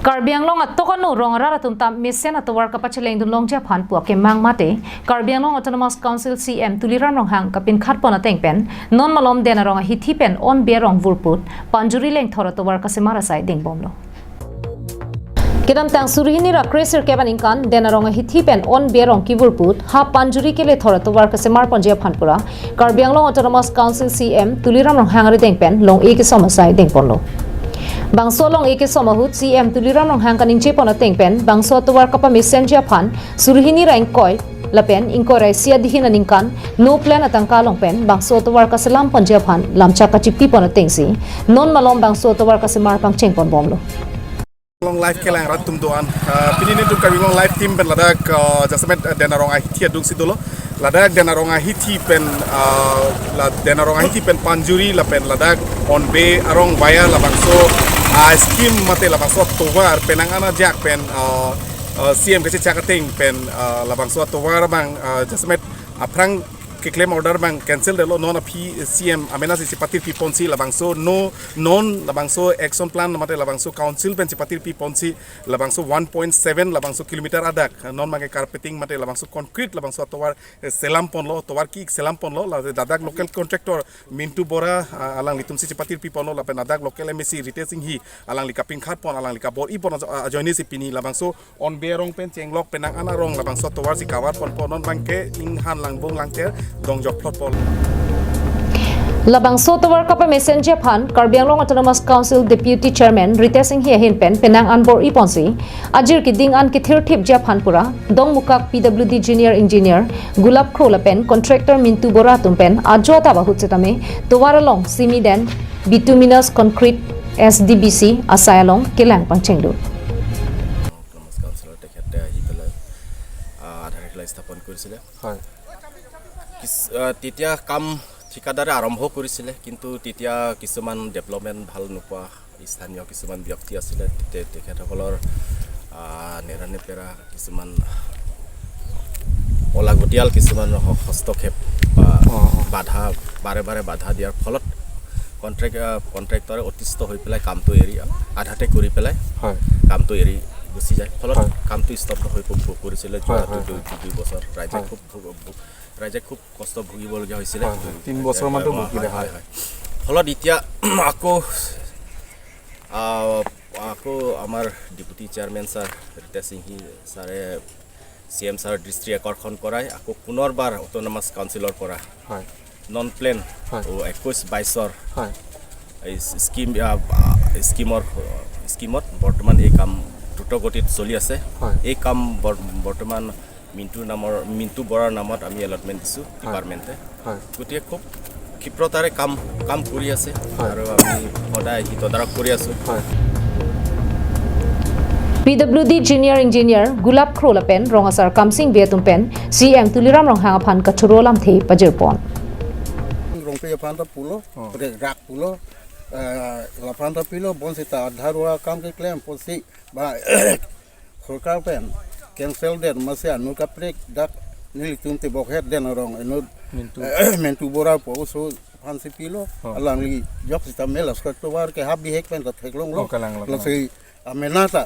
Karbianglong at tokanu rong raratum tam misen at war kachelengthor long Japan pu ke mang mate Karbianglong Autonomous Council CM tuliran rong hang kapin khatpon ateng pen non malom Denarong ahithi pen On Bey rong vurput Panjuri lengthor at war kasemar sai ding bomlo Kedam tang surihini ra kreser keban inkan Denarong ahithi pen On Bey rong ki vurput ha Panjuri ke le thor at war kasemar pon Japan pura Karbianglong Autonomous Council CM tuliran rong hang deng pen long e ke somasai ding bomlo Bangso long eke somahut CM tuliran rong hangkaning chepon ateng pen bangso tuwar kapa messenger pan surhini rain koi lapen inkorai sia dihin aningkan no plan atang kalong pen bangso tuwar ka salam pon japan lamcha ka chipti pon ateng si non malom bangso tuwar ka semar pang cheng pon bomlo long live kelang ratum doan pinini tu kami long live team pen ladak jasamet Denarong ahithi aduk sidolo ladak Denarong ahithi pen Denarong ahithi pen Panjuri lapen ladak On Bey arong via labangso scheme mate labangso tovar penangana jak pen CM kece cakating pen labangso tovar bang jasamet aprang ke claim order bang cancel delo non api CM amena si patir pi ponsi labangso no non labangso action plan mate labangso council pen si patir pi ponsi labangso 1.7 labangso kilometer adak non mange carpeting mate labangso concrete labangso towar selam pon lo towar ki selam pon lo dadak local contractor Mintu Bora alang litum si patir pi pon lo lapen dadak local MSC retailing hi alang likaping khat pon alang likabor i pon joini si pini labangso On Bey rong pen chenglok penang ana rong labangso towar si kawar pon non bangke ing han langbong langter dong job plot pol Labang so tawar kapa messenger pan Karbianglong Autonomous Council Deputy Chairman Retailing hi hin pen penang anbor iponsi ajir ki ding an ki thir thip Japan pura dong mukak PWD Junior Engineer Gulab Khola pen contractor Mintu Bora tumpen ajo ta bahut setame tawar along simi den bituminous concrete SDBC asayalong kelang pangchengdu Autonomous Council tekhete ahi pela adharekla স্থাপন কৰিছিলে হয় তেতিয়া কাম ঠিকাদাৰে আৰম্ভ কৰিছিলে কিন্তু তেতিয়া কিছুমান ডেভেলপমেন্ট ভাল নোপোৱা স্থানীয় কিছুমান ব্যক্তি আছিল তেখেতসকলৰ নেৰানেপেৰা কিছুমান অলাগতিয়াল কিছুমান হস্তক্ষেপ বা বাধা বাৰে বাৰে বাধা দিয়াৰ ফলত কন্ট্ৰাক্টৰে অতিষ্ঠ হৈ পেলাই কামটো এৰি আধাতে কৰি পেলাই কামটো এৰি গুচি যায় ফলত কামটো স্তব্ধ হৈ পৰিছিলে যোৱা 2 বছৰ ৰাইজে খুব কষ্ট ভুগিবলগীয়া হৈছিলে 3 বছৰ মান ভুগিলে হয় ফলত এতিয়া আকৌ আমাৰ deputy chairman sir Rita Singhi ছাৰে CM ছাৰ দৃষ্টি আকৰ্ষণ কৰাই আকৌ পুনৰবাৰ অটোনমাস কাউন্সিলৰ পৰা নন প্লেন 21-22ৰ এই স্কিমত বৰ্তমান এই কাম দ্ৰুতগতিত চলি আছে এই কাম বৰ্তমান মিন্টু বৰাৰ নামত আমি এলটমেন্ট দিছো ডিপাৰ্টমেন্টে গতিকে খুব ক্ষিপ্ৰতাৰে কাম কৰি আছে আৰু আমি সদায় তদাৰক কৰি আছো PWD Junior Engineer Gulab Khola pen rongasar kamsing betum pen CM tuliram rong hang aphan kachurolam the pajirpon rong pe aphan ta pulo pre rak pulo la aphan ta pilo bon sita dharwa kam ke claim posi ba sorkar pen cancel den masih anu kaprek dak nilitum te bokhet Denarong anu Mintu Bora po so pansi pilo alang li jok sita melas ka tuwar ke habi hek pen ta theklong lo la si amenata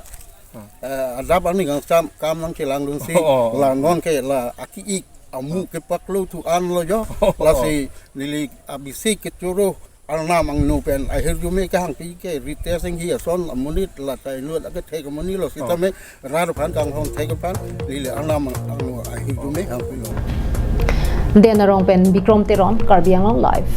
adab ani gang kam nang kelang dun si la non ke la aki ik amu ke paklo tu an lo jo la si nili abisi ke churo alna mang no pen akhir jume ka hang pi ke retailing hi son amunit la tai nu ake thek moni lo sitame rar phan kang hon thek pan lile alna mang anu akhir jume hang pi lo Denarong pen Bikrom Teron Karbianglong live